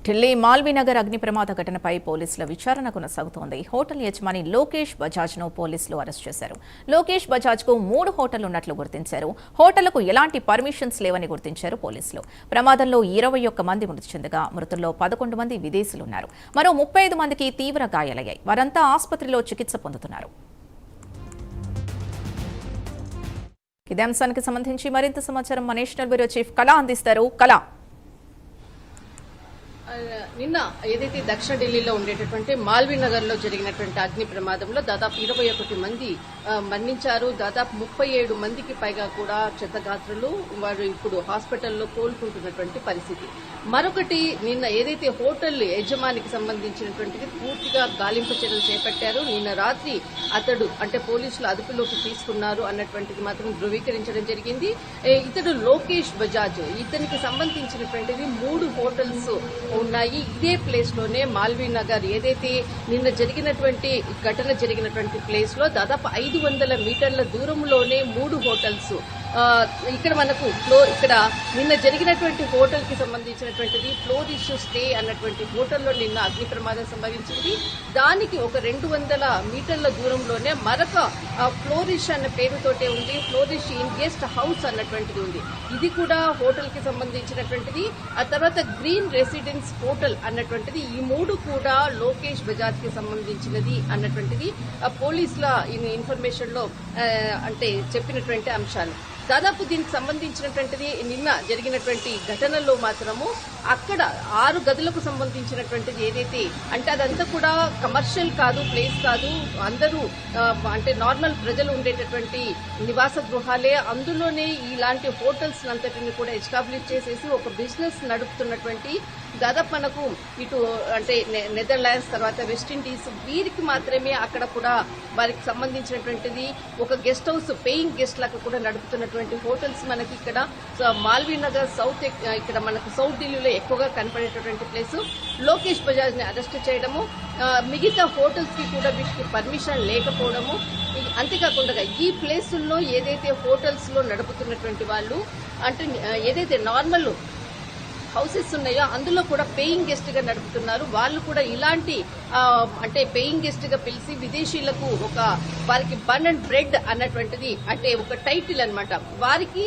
ఢిల్లీ మాల్వీనగర్ అగ్ని ప్రమాద ఘటనపై పోలీసుల విచారణ కొనసాగుతోంది. హోటల్ యజమాని లోకేష్ బజాజ్ను పోలీసులు అరెస్ట్ చేశారు. లోకేష్ బజాజ్కు 3 హోటళ్లు ఉన్నట్లు గుర్తించారు. హోటళ్లకు ఎలాంటి పర్మిషన్స్ లేవని గుర్తించారు పోలీసులు. ప్రమాదంలో 21 మంది మృతి చెందగా మృతుల్లో 11 మంది విదేశీయులున్నారు. మరో 35 మందికి తీవ్ర గాయాలయ్యాయి. వారంతా ఆసుపత్రిలో చికిత్స పొందుతున్నారు. ఇదే అంశానికి సంబంధించి మరింత సమాచారం మా నేషనల్ బ్యూరో చీఫ్ కళ అందిస్తారు. కళ, నిన్న ఏదైతే దక్షిణ ఢిల్లీలో ఉండేటటువంటి మాల్వీనగర్ లో జరిగినటువంటి అగ్ని ప్రమాదంలో దాదాపు 21 మంది మరణించారు. దాదాపు 37 మందికి పైగా కూడా క్షతగాత్రులు. వారు ఇప్పుడు హాస్పిటల్లో కోలుకుంటున్నటువంటి పరిస్థితి. మరొకటి, నిన్న ఏదైతే హోటల్ యజమానికి సంబంధించినటువంటిది పూర్తిగా గాలింపు చర్యలు చేపట్టారు. నిన్న రాత్రి అతడు అంటే పోలీసులు అదుపులోకి తీసుకున్నారు అన్నటువంటిది మాత్రం ధృవీకరించడం జరిగింది. ఇతడు లోకేష్ బజాజ్, ఇతనికి సంబంధించినటువంటిది 3 హోటల్స్ ఉన్నాయి. ఇదే ప్లేస్ లోనే మాల్వీనగర్ ఏదైతే నిన్న జరిగినటువంటి ఘటన జరిగినటువంటి ప్లేస్ లో దాదాపు 500 మీటర్ల దూరంలోనే 3 హోటల్స్. ఇక్కడ మనకు ఇక్కడ నిన్న జరిగినటువంటి హోటల్ కి సంబంధించినటువంటిది ఫ్లోరిష్ స్టే అన్నటువంటి హోటల్లో నిన్న అగ్ని ప్రమాదం సంభవించింది. దానికి ఒక 200 మీటర్ల దూరంలోనే మరొక ఫ్లోరిష్ అన్న పేరుతోటే ఉంది. ఫ్లోరిష్ ఇన్ గెస్ట్ హౌస్ అన్నటువంటిది ఉంది. ఇది కూడా హోటల్ కి సంబంధించినటువంటిది. ఆ తర్వాత గ్రీన్ రెసిడెన్స్ హోటల్ అన్నటువంటిది. ఈ 3 కూడా లోకేష్ బజాజ్ కి సంబంధించినది అన్నటువంటిది పోలీసుల ఇన్ఫర్మేషన్ లో అంటే చెప్పినటువంటి అంశాలు. దాదాపు దీనికి సంబంధించినటువంటిది నిన్న జరిగినటువంటి ఘటనలో మాత్రము అక్కడ 6 గదులకు సంబంధించినటువంటిది ఏదైతే అంటే అదంతా కూడా కమర్షియల్ కాదు, ప్లేస్ కాదు, అందరూ అంటే నార్మల్ ప్రజలు ఉండేటటువంటి నివాస గృహాలే. అందులోనే ఇలాంటి హోటల్స్ అంతటిని కూడా ఎస్టాబ్లిష్ చేసేసి ఒక బిజినెస్ నడుపుతున్నటువంటి దాదాపు మనకు ఇటు అంటే నెదర్లాండ్స్ తర్వాత వెస్టిండీస్ వీరికి మాత్రమే అక్కడ కూడా వారికి సంబంధించినటువంటిది ఒక గెస్ట్ హౌస్ పేయింగ్ గెస్ట్ లకు కూడా నడుపుతున్నటువంటి హోటల్స్ మనకి ఇక్కడ మాల్వీనగర్ సౌత్ ఇక్కడ మనకు సౌత్ ఢిల్లీలో ఎక్కువగా కనపడేటటువంటి ప్లేస్. లోకేష్ బజాజ్ ని అరెస్ట్ చేయడము, మిగతా హోటల్స్ కి కూడా వీటికి పర్మిషన్ లేకపోవడము, అంతేకాకుండా ఈ ప్లేసుల్లో ఏదైతే హోటల్స్ లో నడుపుతున్నటువంటి వాళ్ళు అంటే ఏదైతే నార్మల్ హౌసెస్ ఉన్నాయో అందులో కూడా పేయింగ్ గెస్ట్ గా నడుపుతున్నారు. వాళ్ళు కూడా ఇలాంటి అంటే పేయింగ్ గెస్ట్ గా పిలిచి విదేశీయులకు ఒక వారికి బన్ అండ్ బ్రెడ్ అన్నటువంటిది అంటే ఒక టైటిల్ అన్నమాట. వారికి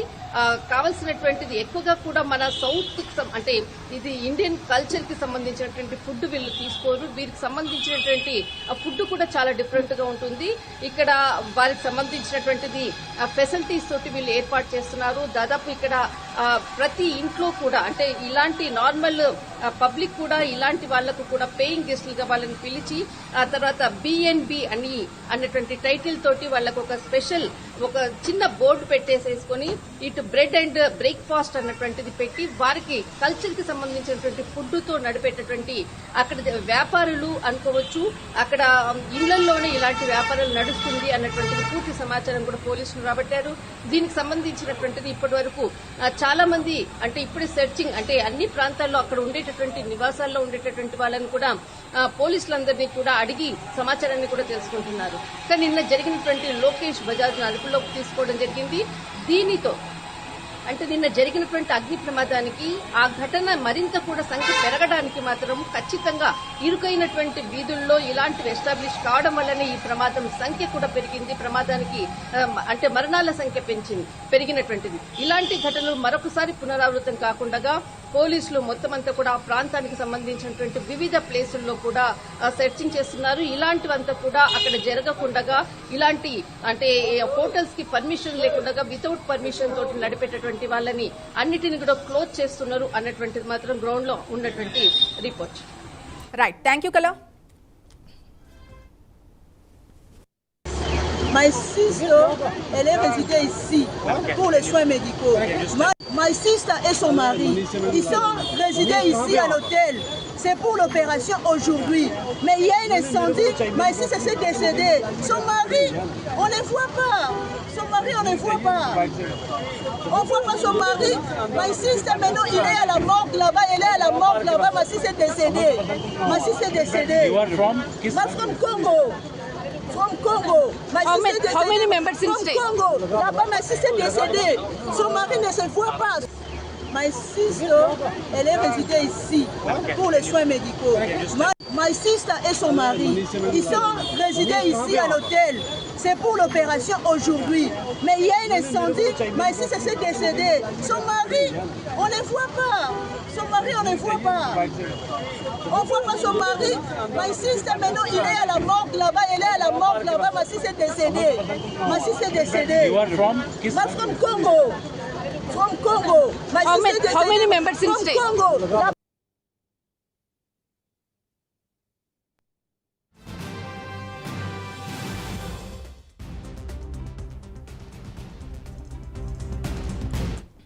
కావలసినటువంటిది ఎక్కువగా కూడా మన సౌత్ అంటే ఇది ఇండియన్ కల్చర్ కి సంబంధించినటువంటి ఫుడ్ వీళ్ళు తీసుకోరు. వీరికి సంబంధించినటువంటి ఫుడ్ కూడా చాలా డిఫరెంట్ గా ఉంటుంది. ఇక్కడ వారికి సంబంధించినటువంటిది ఫెసిలిటీస్ తోటి వీళ్ళు ఏర్పాటు చేస్తున్నారు. దాదాపు ఇక్కడ ప్రతి ఇంట్లో కూడా అంటే ఇలాంటి నార్మల్ పబ్లిక్ కూడా ఇలాంటి వాళ్లకు కూడా పేయింగ్ గెస్టులుగా వాళ్ళని పిలిచి ఆ తర్వాత బిఎన్బి అన్నటువంటి టైటిల్ తోటి వాళ్ళకు ఒక స్పెషల్ ఒక చిన్న బోర్డు పెట్టేసేసుకుని ఇటు బ్రెడ్ అండ్ బ్రేక్ఫాస్ట్ అన్నటువంటిది పెట్టి వారికి కల్చర్ కి సంబంధించినటువంటి ఫుడ్ తో నడిపేటటువంటి అక్కడ వ్యాపారులు అనుకోవచ్చు. అక్కడ ఇళ్లలోనే ఇలాంటి వ్యాపారాలు నడుస్తుంది అన్నటువంటిది పూర్తి సమాచారం కూడా పోలీసులు రాబట్టారు. దీనికి సంబంధించినటువంటిది ఇప్పటి వరకు చాలా మంది అంటే ఇప్పుడే సెర్చింగ్ అంటే అన్ని ప్రాంతాల్లో అక్కడ ఉండేటటువంటి నివాసాల్లో ఉండేటటువంటి వాళ్ళని కూడా పోలీసులందరినీ కూడా అడిగి సమాచారాన్ని కూడా తెలుసుకుంటున్నారు. కానీ నిన్న జరిగినటువంటి లోకేష్ బజాజ్ ను అదుపులోకి తీసుకోవడం జరిగింది. దీనితో అంటే నిన్న జరిగినటువంటి అగ్ని ప్రమాదానికి ఆ ఘటన మరింత కూడా సంఖ్య పెరగడానికి మాత్రం ఖచ్చితంగా ఇరుకైనటువంటి వీధుల్లో ఇలాంటివి ఎస్టాబ్లిష్ కావడం వల్లనే ఈ ప్రమాదం సంఖ్య కూడా పెరిగింది. ప్రమాదానికి అంటే మరణాల సంఖ్య పెరిగినటువంటిది. ఇలాంటి ఘటనలు మరొకసారి పునరావృతం కాకుండా పోలీసులు మొత్తం అంతా కూడా ఆ ప్రాంతానికి సంబంధించినటువంటి వివిధ ప్లేసుల్లో కూడా సెర్చింగ్ చేస్తున్నారు. ఇలాంటివంతా కూడా అక్కడ జరగకుండా ఇలాంటి అంటే హోటల్స్ కి పర్మిషన్ లేకుండా వితౌట్ పర్మిషన్ తోటి నడిపేటటువంటి వాళ్ళని అన్నిటిని కూడా క్లోజ్ చేస్తున్నారు అన్నటువంటిది మాత్రం గ్రౌండ్ లో ఉన్నటువంటి రిపోర్ట్. రైట్, థ్యాంక్ యూ కళ. My sister, elle est résidée ici pour les soins médicaux. My sister et son mari, ils sont résidés ici à l'hôtel. C'est pour l'opération aujourd'hui. Mais il y a un incendie, my sister s'est décédée. Son mari, on ne voit pas. Son mari, on ne voit pas. On ne voit pas son mari. My sister, maintenant, il est à la morgue là-bas. Elle est à la morgue là-bas. Ma sister est décédée. Ma sister est décédée. You are from? I'm from Congo. From Congo. How many members in stay? From Congo. Là-bas, ma sister est décédée. Son mari ne se voit pas. My sister, elle est résidée ici pour les soins médicaux. My sister et son mari, ils sont résidés ici à l'hôtel. C'est pour l'opération aujourd'hui. Mais il y a un incendie, my sister s'est décédée. Son mari, on ne voit pas. Son mari, on ne voit pas. On ne voit pas son mari. My sister, maintenant, il est à la morgue là-bas. Elle est à la morgue là-bas. Ma sister est décédée. Ma sister est décédée. You are from? I'm from Congo. From Congo. My How sister many- is how many décédée members in from stay? Congo.